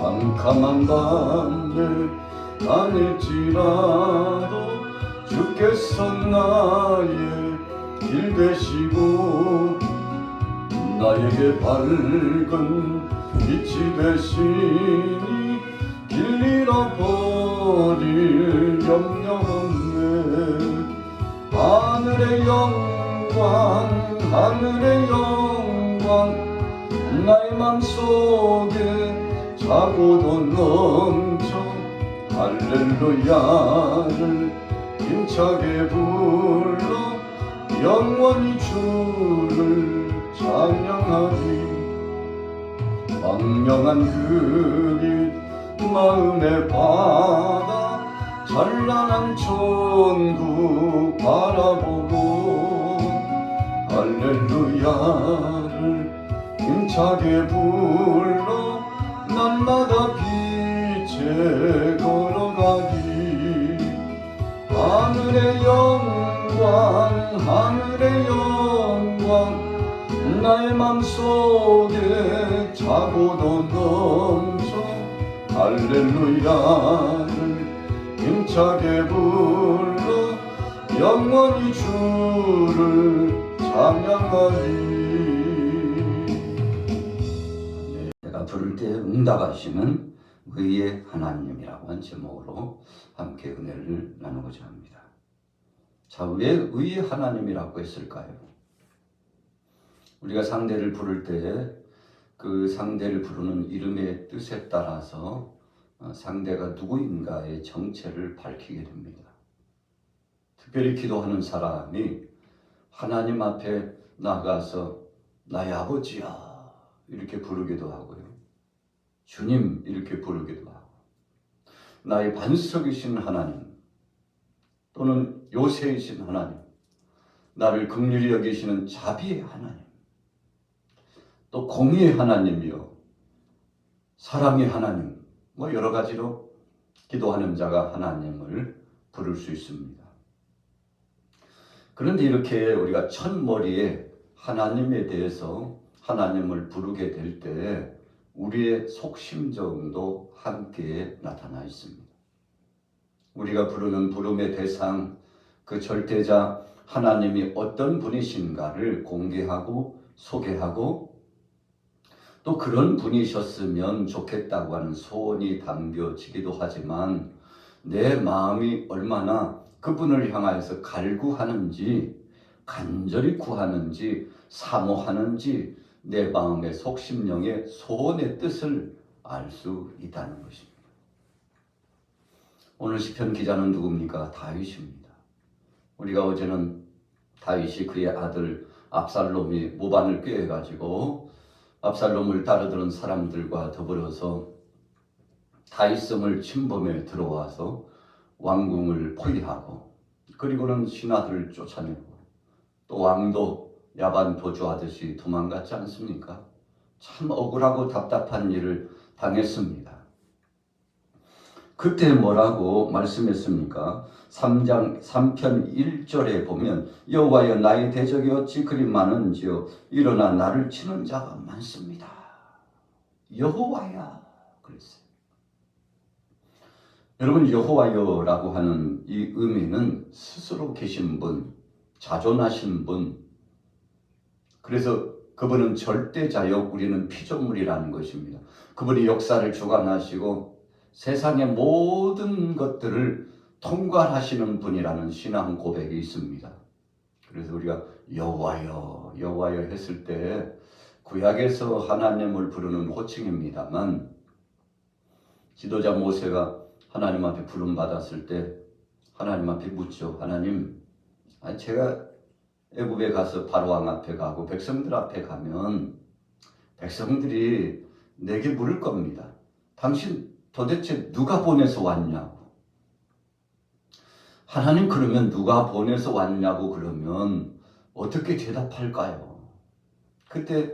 캄캄한 밤을 다닐지라도 주께서 나의 길 되시고 나에게 밝은 빛이 되시니 길 잃어버릴 염려 없네. 하늘의 영광 하늘의 영광 나의 맘속에 자고도 넘쳐 할렐루야를 힘차게 불러 영원히 주를 찬양하리. 광명한 그 빛 마음의 바다 찬란한 천국 바라보고 할렐루야를 힘차게 불러 날마다 빛에 걸어가리. 하늘의 영광 하늘의 영광 나의 맘속에 자고도 넘쳐 할렐루야를 힘차게 불러 영원히 주를 찬양하리. 내가 부를 때 응답하시는 의의 하나님이라고 한 제목으로 함께 은혜를 나누고자 합니다. 자, 왜 의의 하나님이라고 했을까요? 우리가 상대를 부를 때 그 상대를 부르는 이름의 뜻에 따라서 상대가 누구인가의 정체를 밝히게 됩니다. 특별히 기도하는 사람이 하나님 앞에 나가서 나의 아버지야 이렇게 부르기도 하고요. 주님 이렇게 부르기도 하고, 나의 반석이신 하나님 또는 요새이신 하나님, 나를 긍휼히 여기시는 자비의 하나님, 또 공의의 하나님이요 사랑의 하나님, 여러 가지로 기도하는 자가 하나님을 부를 수 있습니다. 그런데 이렇게 우리가 첫머리에 하나님에 대해서 하나님을 부르게 될 때 우리의 속심정도 함께 나타나 있습니다. 우리가 부르는 부름의 대상, 그 절대자 하나님이 어떤 분이신가를 공개하고 소개하고, 또 그런 분이셨으면 좋겠다고 하는 소원이 담겨지기도 하지만 내 마음이 얼마나 그분을 향하여서 갈구하는지, 간절히 구하는지, 사모하는지 내 마음의 속심령의 소원의 뜻을 알 수 있다는 것입니다. 오늘 시편 기자는 누굽니까? 다윗입니다. 우리가 어제는 다윗이 그의 아들 압살롬이 모반을 꾀해가지고 압살롬을 따르던 사람들과 더불어서 다윗성을 침범해 들어와서 왕궁을 포위하고, 그리고는 신하들을 쫓아내고, 또 왕도 야반 도주하듯이 도망갔지 않습니까? 참 억울하고 답답한 일을 당했습니다. 그때 뭐라고 말씀했습니까? 3편 1절에 보면 여호와여 나의 대적이 어찌 그리 많은지요 일어나 나를 치는 자가 많습니다. 여호와야 그랬어요. 여러분, 여호와여라고 하는 이 의미는 스스로 계신 분, 자존하신 분, 그래서 그분은 절대자요 우리는 피조물이라는 것입니다. 그분이 역사를 주관하시고 세상의 모든 것들을 통괄하시는 분이라는 신앙 고백이 있습니다. 그래서 우리가 여호와여 여호와여 했을 때 구약에서 하나님을 부르는 호칭입니다만, 지도자 모세가 하나님 앞에 부름 받았을 때 하나님 앞에 묻죠. 하나님, 제가 애굽에 가서 바로왕 앞에 가고 백성들 앞에 가면 백성들이 내게 물을 겁니다. 당신 도대체 누가 보내서 왔냐고. 하나님, 그러면 누가 보내서 왔냐고 그러면 어떻게 대답할까요? 그때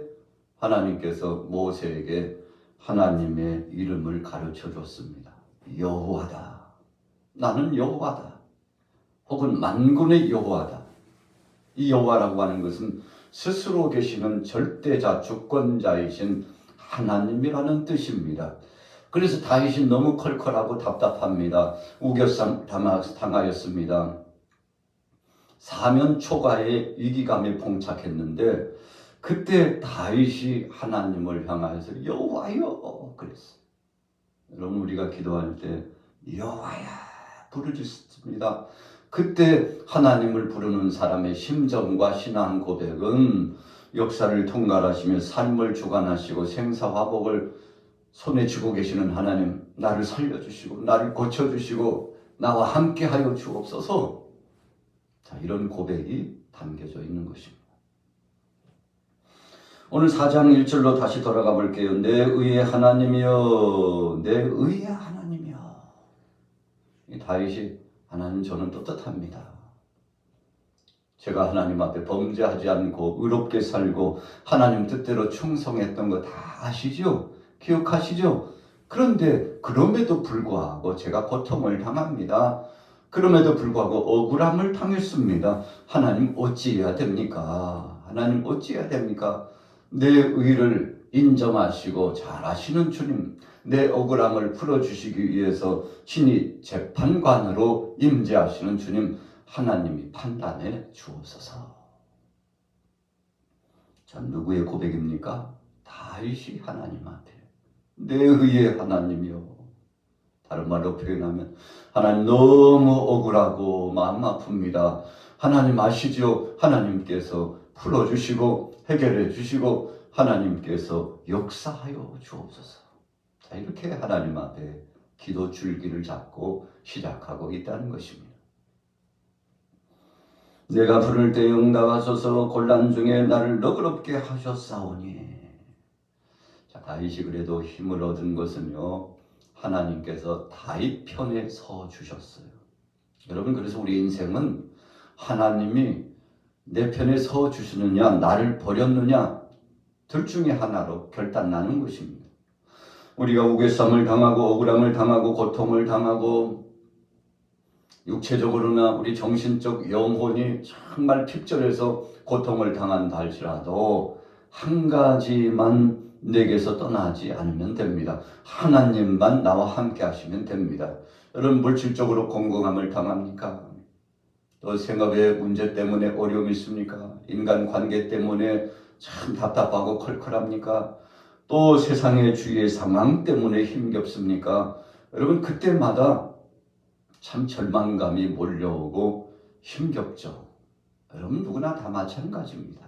하나님께서 모세에게 하나님의 이름을 가르쳐 줬습니다. 여호와다. 나는 여호와다. 혹은 만군의 여호와다. 이 여호와라고 하는 것은 스스로 계시는 절대자, 주권자이신 하나님이라는 뜻입니다. 그래서 다윗이 너무 컬컬하고 답답합니다. 우겨쌈 당하였습니다. 사면 초가에 위기감에 봉착했는데 그때 다윗이 하나님을 향하여서 여호와여 그랬어요. 여러분 우리가 기도할 때 여호와야 부르짖습니다. 그때 하나님을 부르는 사람의 심정과 신앙 고백은 역사를 통괄하시며 삶을 주관하시고 생사화복을 손에 쥐고 계시는 하나님, 나를 살려주시고 나를 고쳐주시고 나와 함께하여 주옵소서. 자, 이런 고백이 담겨져 있는 것입니다. 오늘 4장 1절로 다시 돌아가 볼게요. 내 의의 하나님이여, 내 의의 하나님이여. 이 다윗이 하나님 저는 떳떳합니다. 제가 하나님 앞에 범죄하지 않고 의롭게 살고 하나님 뜻대로 충성했던 거 다 아시죠? 기억하시죠? 그런데 그럼에도 불구하고 제가 고통을 당합니다. 그럼에도 불구하고 억울함을 당했습니다. 하나님 어찌해야 됩니까? 하나님 어찌해야 됩니까? 내 의를 인정하시고 잘 아시는 주님, 내 억울함을 풀어주시기 위해서 친히 재판관으로 임재하시는 주님, 하나님이 판단해 주옵소서. 자, 누구의 고백입니까? 다윗이 하나님 앞에 내 의의 하나님이요. 다른 말로 표현하면 하나님 너무 억울하고 마음 아픕니다. 하나님 아시죠? 하나님께서 풀어주시고 해결해 주시고 하나님께서 역사하여 주옵소서. 자, 이렇게 하나님 앞에 기도 줄기를 잡고 시작하고 있다는 것입니다. 내가 부를 때 응답하소서 곤란 중에 나를 너그럽게 하셨사오니. 자, 다윗이 그래도 힘을 얻은 것은요, 하나님께서 다윗 편에 서 주셨어요. 여러분, 그래서 우리 인생은 하나님이 내 편에 서 주시느냐 나를 버렸느냐 둘 중에 하나로 결단나는 것입니다. 우리가 우괴쌈을 당하고 억울함을 당하고 고통을 당하고 육체적으로나 우리 정신적 영혼이 정말 핍절해서 고통을 당한다 할지라도 한 가지만 내게서 떠나지 않으면 됩니다. 하나님만 나와 함께 하시면 됩니다. 여러분 물질적으로 건강함을 당합니까? 또 생업의 문제 때문에 어려움이 있습니까? 인간관계 때문에 참 답답하고 컬컬합니까? 또 세상의 주위의 상황 때문에 힘겹습니까? 여러분 그때마다 참 절망감이 몰려오고 힘겹죠. 여러분 누구나 다 마찬가지입니다.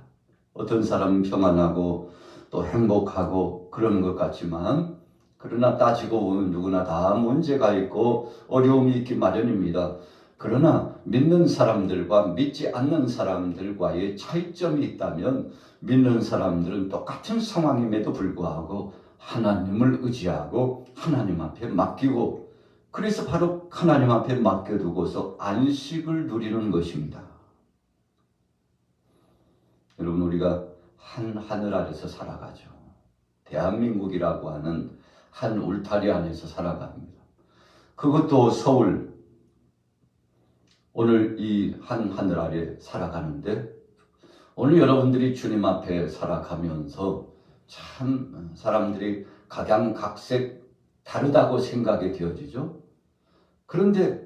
어떤 사람은 평안하고 또 행복하고 그러는 것 같지만 그러나 따지고 보면 누구나 다 문제가 있고 어려움이 있기 마련입니다. 그러나 믿는 사람들과 믿지 않는 사람들과의 차이점이 있다면 믿는 사람들은 똑같은 상황임에도 불구하고 하나님을 의지하고 하나님 앞에 맡기고 그래서 바로 하나님 앞에 맡겨두고서 안식을 누리는 것입니다. 여러분 우리가 한 하늘 아래서 살아가죠. 대한민국이라고 하는 한 울타리 안에서 살아갑니다. 그것도 서울 오늘 이 한 하늘 아래 살아가는데 오늘 여러분들이 주님 앞에 살아가면서 참 사람들이 각양각색 다르다고 생각이 되어지죠. 그런데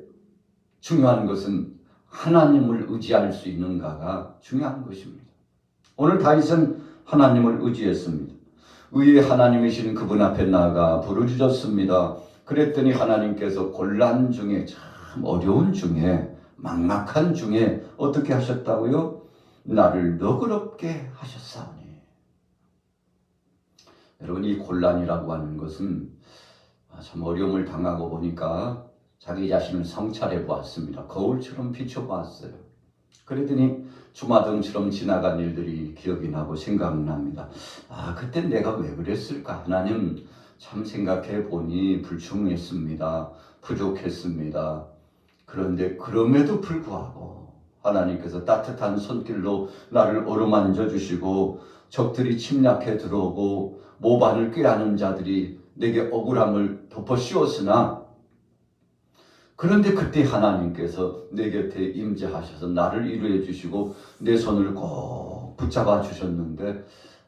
중요한 것은 하나님을 의지할 수 있는가가 중요한 것입니다. 오늘 다윗은 하나님을 의지했습니다. 의의 하나님이신 그분 앞에 나아가 부르짖었습니다. 그랬더니 하나님께서 곤란 중에 참 어려운 중에 막막한 중에 어떻게 하셨다고요? 나를 너그럽게 하셨사오니. 여러분 이 곤란이라고 하는 것은 참 어려움을 당하고 보니까 자기 자신을 성찰해 보았습니다. 거울처럼 비춰보았어요. 그랬더니 주마등처럼 지나간 일들이 기억이 나고 생각납니다. 그때 내가 왜 그랬을까? 하나님 참 생각해 보니 불충했습니다. 부족했습니다. 그런데 그럼에도 불구하고 하나님께서 따뜻한 손길로 나를 어루만져 주시고 적들이 침략해 들어오고 모반을 꾀하는 자들이 내게 억울함을 덮어 씌웠으나 그런데 그때 하나님께서 내 곁에 임재하셔서 나를 위로해 주시고 내 손을 꼭 붙잡아 주셨는데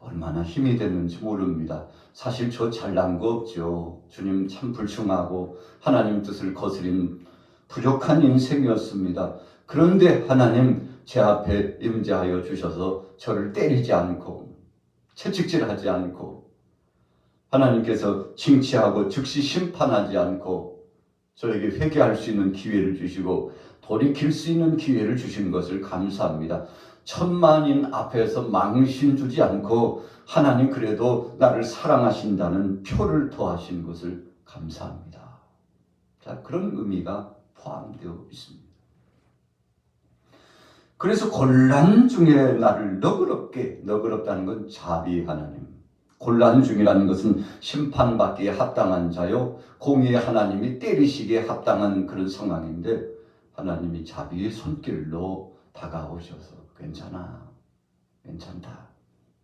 얼마나 힘이 됐는지 모릅니다. 사실 저 잘난 거 없죠. 주님 참 불충하고 하나님 뜻을 거스린 부족한 인생이었습니다. 그런데 하나님 제 앞에 임재하여 주셔서 저를 때리지 않고 채찍질하지 않고 하나님께서 징치하고 즉시 심판하지 않고 저에게 회개할 수 있는 기회를 주시고 돌이킬 수 있는 기회를 주신 것을 감사합니다. 천만인 앞에서 망신 주지 않고 하나님 그래도 나를 사랑하신다는 표를 더하신 것을 감사합니다. 자, 그런 의미가 포함되어 있습니다. 그래서 곤란 중에 나를 너그럽다는 건 자비 하나님. 곤란 중이라는 것은 심판받기에 합당한 자요, 공의의 하나님이 때리시기에 합당한 그런 상황인데 하나님이 자비의 손길로 다가오셔서 괜찮아, 괜찮다.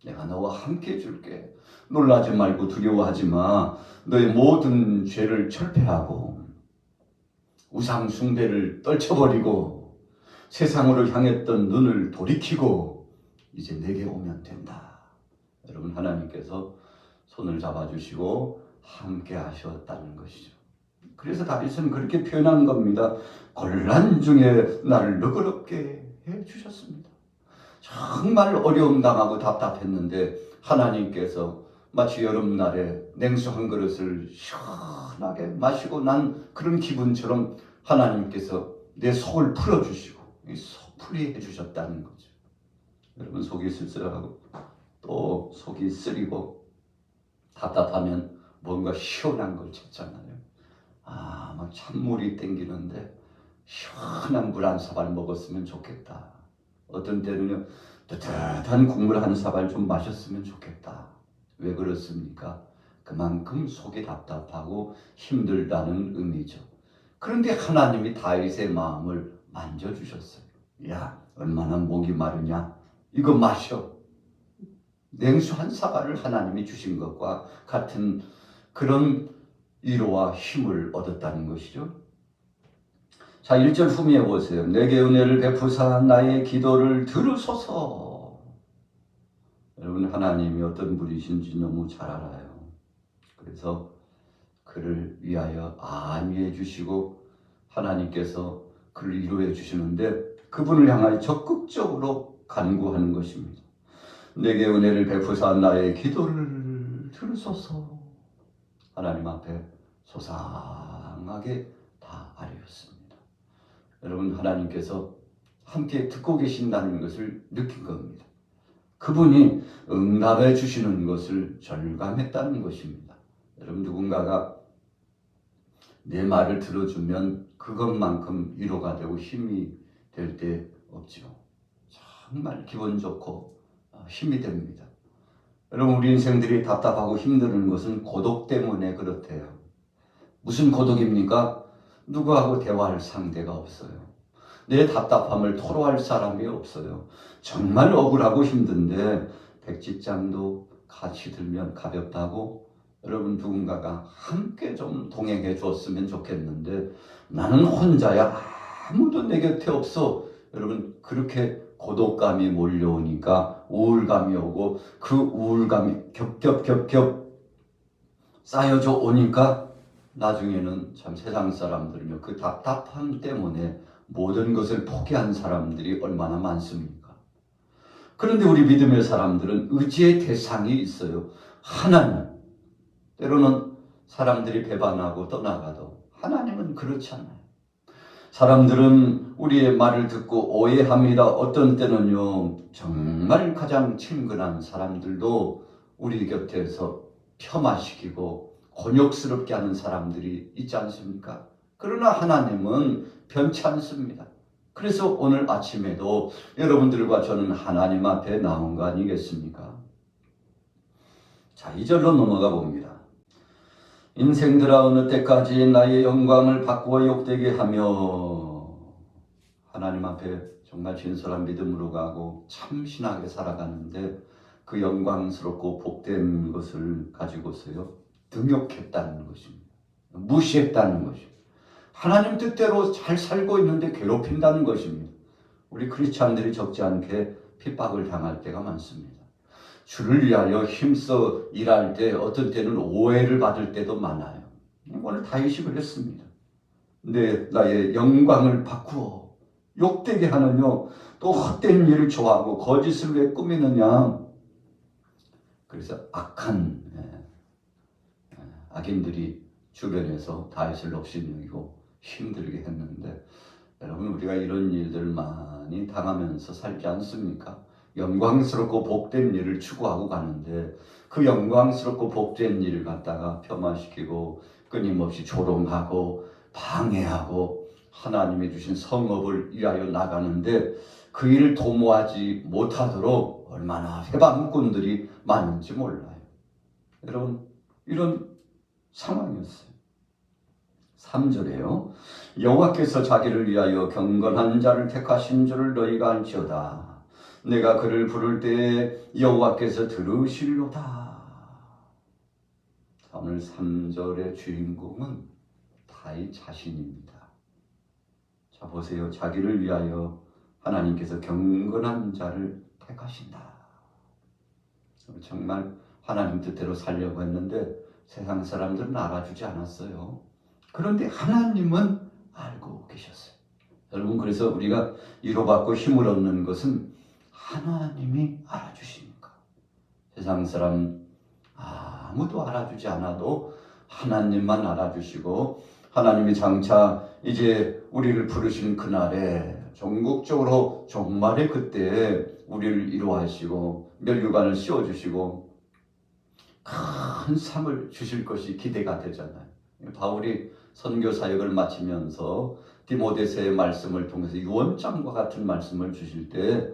내가 너와 함께 해줄게. 놀라지 말고 두려워하지 마. 너의 모든 죄를 철폐하고 우상 숭배를 떨쳐버리고 세상으로 향했던 눈을 돌이키고 이제 내게 오면 된다. 여러분, 하나님께서 손을 잡아주시고 함께 하셨다는 것이죠. 그래서 다윗은 그렇게 표현한 겁니다. 곤란 중에 나를 너그럽게 해주셨습니다. 정말 어려움 당하고 답답했는데 하나님께서 마치 여름날에 냉수 한 그릇을 시원하게 마시고 난 그런 기분처럼 하나님께서 내 속을 풀어주시고 속풀이 해주셨다는 거죠. 여러분, 속이 쓸쓸하고 또 속이 쓰리고 답답하면 뭔가 시원한 걸 찾잖아요. 막 찬물이 땡기는데 시원한 물 한 사발 먹었으면 좋겠다. 어떤 때는요, 따뜻한 국물 한 사발 좀 마셨으면 좋겠다. 왜 그렇습니까? 그만큼 속이 답답하고 힘들다는 의미죠. 그런데 하나님이 다윗의 마음을 만져주셨어요. 야, 얼마나 목이 마르냐? 이거 마셔. 냉수 한 사발을 하나님이 주신 것과 같은 그런 위로와 힘을 얻었다는 것이죠. 자, 1절 후미에 보세요. 내게 은혜를 베푸사 나의 기도를 들으소서. 여러분, 하나님이 어떤 분이신지 너무 잘 알아요. 그래서 그를 위하여 안위해 주시고 하나님께서 그를 위로해 주시는데 그분을 향하여 적극적으로 간구하는 것입니다. 내게 은혜를 베푸사 나의 기도를 들으소서. 하나님 앞에 소상하게 다 아뢰었습니다. 여러분, 하나님께서 함께 듣고 계신다는 것을 느낀 겁니다. 그분이 응답해 주시는 것을 절감했다는 것입니다. 여러분, 누군가가 내 말을 들어주면 그것만큼 위로가 되고 힘이 될 때 없죠. 정말 기분 좋고 힘이 됩니다. 여러분, 우리 인생들이 답답하고 힘드는 것은 고독 때문에 그렇대요. 무슨 고독입니까? 누구하고 대화할 상대가 없어요. 내 답답함을 토로할 사람이 없어요. 정말 억울하고 힘든데 백지장도 같이 들면 가볍다고 여러분, 누군가가 함께 좀 동행해 줬으면 좋겠는데 나는 혼자야, 아무도 내 곁에 없어. 여러분, 그렇게 고독감이 몰려오니까 우울감이 오고 그 우울감이 겹겹겹겹 쌓여져 오니까 나중에는 참 세상 사람들은요, 그 답답함 때문에 모든 것을 포기한 사람들이 얼마나 많습니까? 그런데 우리 믿음의 사람들은 의지의 대상이 있어요. 하나님. 때로는 사람들이 배반하고 떠나가도 하나님은 그렇지 않아요. 사람들은 우리의 말을 듣고 오해합니다. 어떤 때는요, 정말 가장 친근한 사람들도 우리 곁에서 폄하시키고 곤욕스럽게 하는 사람들이 있지 않습니까? 그러나 하나님은 변치 않습니다. 그래서 오늘 아침에도 여러분들과 저는 하나님 앞에 나온 거 아니겠습니까? 자, 2절로 넘어가 봅니다. 인생들아, 어느 때까지 나의 영광을 바꾸어 욕되게 하며. 하나님 앞에 정말 진솔한 믿음으로 가고 참신하게 살아가는데 그 영광스럽고 복된 것을 가지고서요, 등욕했다는 것입니다. 무시했다는 것입니다. 하나님 뜻대로 잘 살고 있는데 괴롭힌다는 것입니다. 우리 크리스찬들이 적지 않게 핍박을 당할 때가 많습니다. 주를 위하여 힘써 일할 때 어떤 때는 오해를 받을 때도 많아요. 오늘 다윗이 그랬습니다. 나의 영광을 바꾸어 욕되게 하느뇨 또 헛된 일을 좋아하고 거짓을 왜 꾸미느냐. 그래서 악인들이 주변에서 다윗을 녹신여기고 힘들게 했는데, 여러분 우리가 이런 일들 많이 당하면서 살지 않습니까? 영광스럽고 복된 일을 추구하고 가는데 그 영광스럽고 복된 일을 갖다가 폄하시키고 끊임없이 조롱하고 방해하고 하나님이 주신 성업을 위하여 나가는데 그 일을 도모하지 못하도록 얼마나 해방꾼들이 많은지 몰라요. 여러분 이런 상황이었어요. 3절에요. 여호와께서 자기를 위하여 경건한 자를 택하신 줄을 너희가 알지어다. 내가 그를 부를 때에 여호와께서 들으시리로다. 오늘 3절의 주인공은 다윗 자신입니다. 자 보세요. 자기를 위하여 하나님께서 경건한 자를 택하신다. 정말 하나님 뜻대로 살려고 했는데 세상 사람들은 알아주지 않았어요. 그런데 하나님은 알고 계셨어요. 여러분 그래서 우리가 위로받고 힘을 얻는 것은 하나님이 알아주시니까. 세상 사람 아무도 알아주지 않아도 하나님만 알아주시고, 하나님이 장차 이제 우리를 부르신 그날에 전국적으로 종말의 그때에 우리를 위로하시고 멸류관을 씌워주시고 큰 상을 주실 것이 기대가 되잖아요. 바울이 선교 사역을 마치면서 디모데서의 말씀을 통해서 유언장과 같은 말씀을 주실 때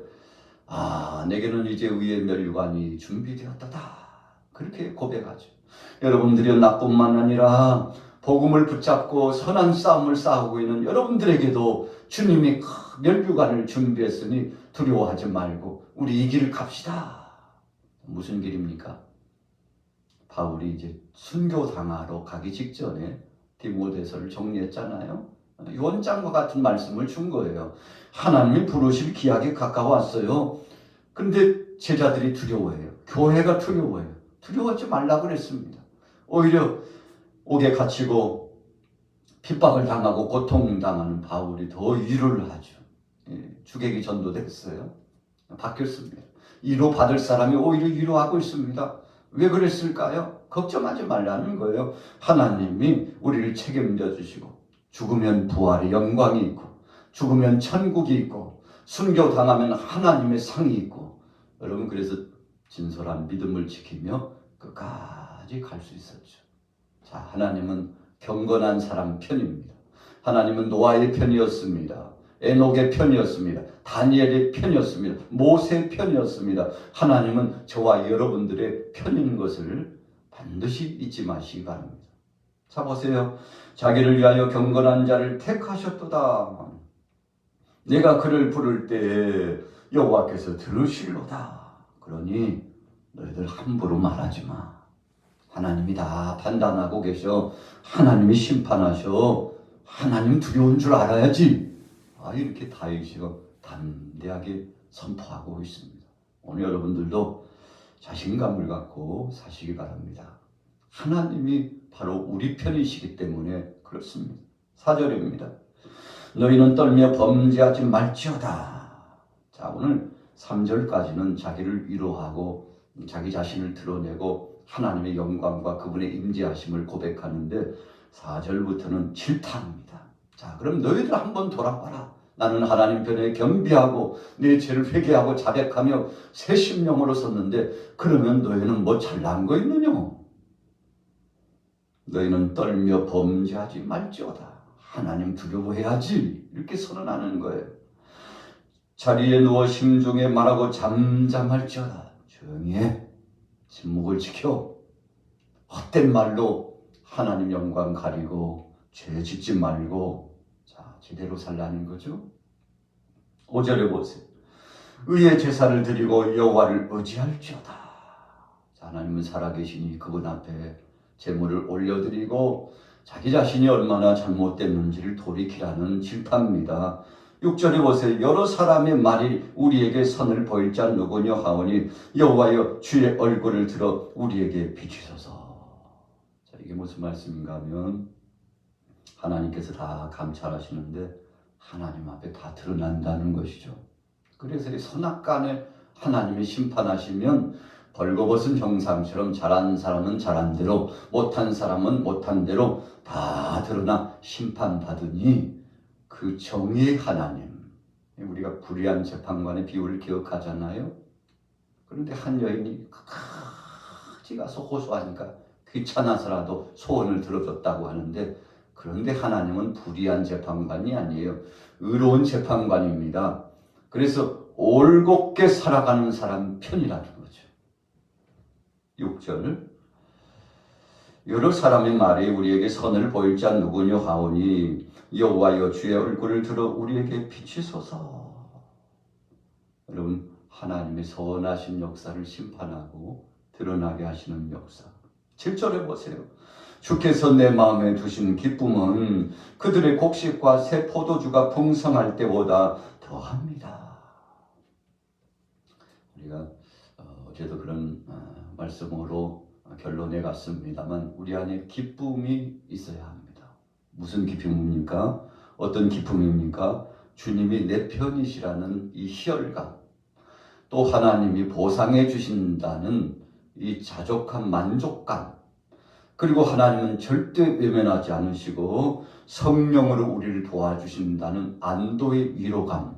내게는 이제 의의 멸류관이 준비되었다. 그렇게 고백하죠. 여러분들이 나뿐만 아니라 복음을 붙잡고 선한 싸움을 싸우고 있는 여러분들에게도 주님이 멸류관을 준비했으니 두려워하지 말고 우리 이 길을 갑시다. 무슨 길입니까? 바울이 이제 순교당하러 가기 직전에 디모데서를 정리했잖아요. 유언장과 같은 말씀을 준 거예요. 하나님이 부르실 기약에 가까웠어요. 근데 제자들이 두려워해요. 교회가 두려워해요. 두려워하지 말라고 그랬습니다. 오히려 옥에 갇히고 핍박을 당하고 고통당하는 바울이 더 위로를 하죠. 주객이 전도됐어요. 바뀌었습니다. 위로 받을 사람이 오히려 위로하고 있습니다. 왜 그랬을까요? 걱정하지 말라는 거예요. 하나님이 우리를 책임져 주시고 죽으면 부활의 영광이 있고 죽으면 천국이 있고 순교당하면 하나님의 상이 있고, 여러분 그래서 진솔한 믿음을 지키며 끝까지 갈 수 있었죠. 자, 하나님은 경건한 사람 편입니다. 하나님은 노아의 편이었습니다. 에녹의 편이었습니다. 다니엘의 편이었습니다. 모세의 편이었습니다. 하나님은 저와 여러분들의 편인 것을 반드시 잊지 마시기 바랍니다. 자 보세요. 자기를 위하여 경건한 자를 택하셨도다. 내가 그를 부를 때에 여호와께서 들으실로다. 그러니 너희들 함부로 말하지 마. 하나님이 다 판단하고 계셔. 하나님이 심판하셔. 하나님 두려운 줄 알아야지. 이렇게 다윗이 담대하게 선포하고 있습니다. 오늘 여러분들도 자신감을 갖고 사시기 바랍니다. 하나님이 바로 우리 편이시기 때문에 그렇습니다. 4절입니다. 너희는 떨며 범죄하지 말지어다. 자, 오늘 3절까지는 자기를 위로하고 자기 자신을 드러내고 하나님의 영광과 그분의 임재하심을 고백하는데 4절부터는 질타합니다. 자, 그럼 너희들 한번 돌아봐라. 나는 하나님 편에 겸비하고 내 죄를 회개하고 자백하며 새 심령으로 섰는데 그러면 너희는 뭐 잘난 거 있느냐? 너희는 떨며 범죄하지 말지어다. 하나님 두려워해야지. 이렇게 선언하는 거예요. 자리에 누워 심중에 말하고 잠잠할지어다. 조용히 해. 침묵을 지켜. 헛된 말로 하나님 영광 가리고 죄 짓지 말고 제대로 살라는 거죠. 5절에 보세요. 의의 제사를 드리고 여호와를 의지할지어다. 하나님은 살아계시니 그분 앞에 제물을 올려드리고 자기 자신이 얼마나 잘못됐는지를 돌이키라는 질타입니다. 6절에 보세요. 여러 사람의 말이 우리에게 선을 보일 자 누구냐 하오니 여호와여 주의 얼굴을 들어 우리에게 비추소서. 자, 이게 무슨 말씀인가 하면 하나님께서 다 감찰하시는데 하나님 앞에 다 드러난다는 것이죠. 그래서 이 선악간에 하나님이 심판하시면 벌거벗은 형상처럼 잘한 사람은 잘한 대로 못한 사람은 못한 대로 다 드러나 심판받으니 그 정의의 하나님, 우리가 불의한 재판관의 비유를 기억하잖아요. 그런데 한 여인이 끝까지 가서 호소하니까 귀찮아서라도 소원을 들어줬다고 하는데, 그런데 하나님은 불의한 재판관이 아니에요. 의로운 재판관입니다. 그래서 올곧게 살아가는 사람 편이라는 거죠. 6절 여러 사람의 말이 우리에게 선을 보일 자 누구냐 하오니 여호와여 주의 얼굴을 들어 우리에게 비추소서. 여러분, 하나님의 선하신 역사를 심판하고 드러나게 하시는 역사. 7절에 보세요. 주께서 내 마음에 두신 기쁨은 그들의 곡식과 새 포도주가 풍성할 때보다 더합니다. 우리가 어제도 그런 말씀으로 결론에 갔습니다만 우리 안에 기쁨이 있어야 합니다. 무슨 기쁨입니까? 어떤 기쁨입니까? 주님이 내 편이시라는 이 희열감, 또 하나님이 보상해 주신다는 이 자족한 만족감, 그리고 하나님은 절대 외면하지 않으시고 성령으로 우리를 도와주신다는 안도의 위로감.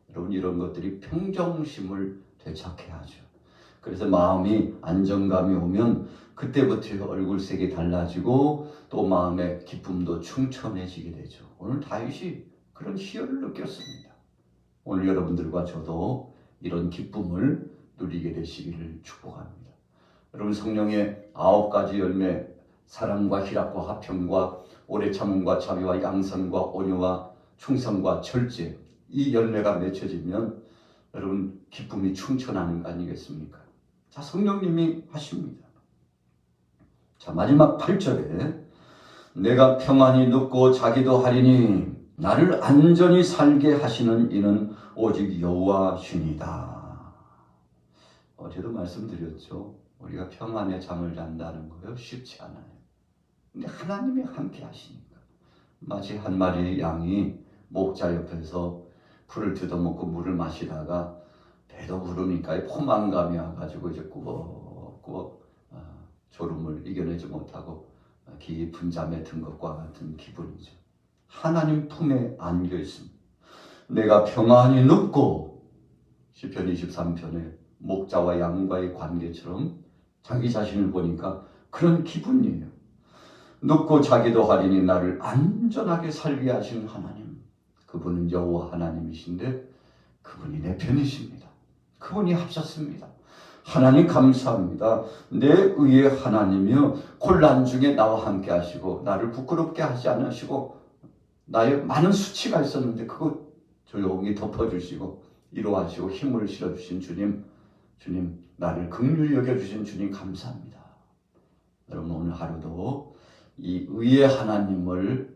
여러분, 이런 것들이 평정심을 되찾게 하죠. 그래서 마음이 안정감이 오면 그때부터 얼굴색이 달라지고 또 마음의 기쁨도 충천해지게 되죠. 오늘 다윗이 그런 희열을 느꼈습니다. 오늘 여러분들과 저도 이런 기쁨을 누리게 되시기를 축복합니다. 여러분, 성령의 9가지 열매, 사랑과 희락과 화평과 오래 참음과 자비와 양선과 온유와 충성과 절제, 이 열매가 맺혀지면 여러분 기쁨이 충천하는 거 아니겠습니까? 자, 성령님이 하십니다. 자, 마지막 8절에 내가 평안히 눕고 자기도 하리니 나를 안전히 살게 하시는 이는 오직 여호와시니이다. 어제도 말씀드렸죠. 우리가 평안에 잠을 잔다는 거요 쉽지 않아요. 근데 하나님이 함께 하시니까. 마치 한 마리의 양이 목자 옆에서 풀을 뜯어먹고 물을 마시다가 배도 부르니까 포만감이 와가지고 이제 꾸벅꾸벅 졸음을 이겨내지 못하고 깊은 잠에 든 것과 같은 기분이죠. 하나님 품에 안겨 있습니다. 내가 평안히 눕고, 시편 23편에 목자와 양과의 관계처럼 자기 자신을 보니까 그런 기분이에요. 눕고 자기도 하리니 나를 안전하게 살게 하신 하나님, 그분은 여호와 하나님이신데 그분이 내 편이십니다. 그분이 하셨습니다. 하나님 감사합니다. 내 의의 하나님이여, 곤란 중에 나와 함께 하시고 나를 부끄럽게 하지 않으시고 나의 많은 수치가 있었는데 그거 조용히 덮어주시고 위로하시고 힘을 실어주신 주님, 나를 긍휼히 여겨주신 주님 감사합니다. 여러분, 오늘 하루도 이 의의 하나님을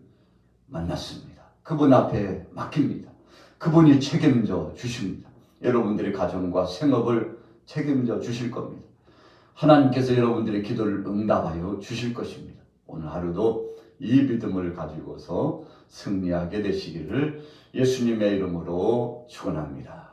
만났습니다. 그분 앞에 맡깁니다. 그분이 책임져 주십니다. 여러분들의 가정과 생업을 책임져 주실 겁니다. 하나님께서 여러분들의 기도를 응답하여 주실 것입니다. 오늘 하루도 이 믿음을 가지고서 승리하게 되시기를 예수님의 이름으로 축원합니다.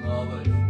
아버지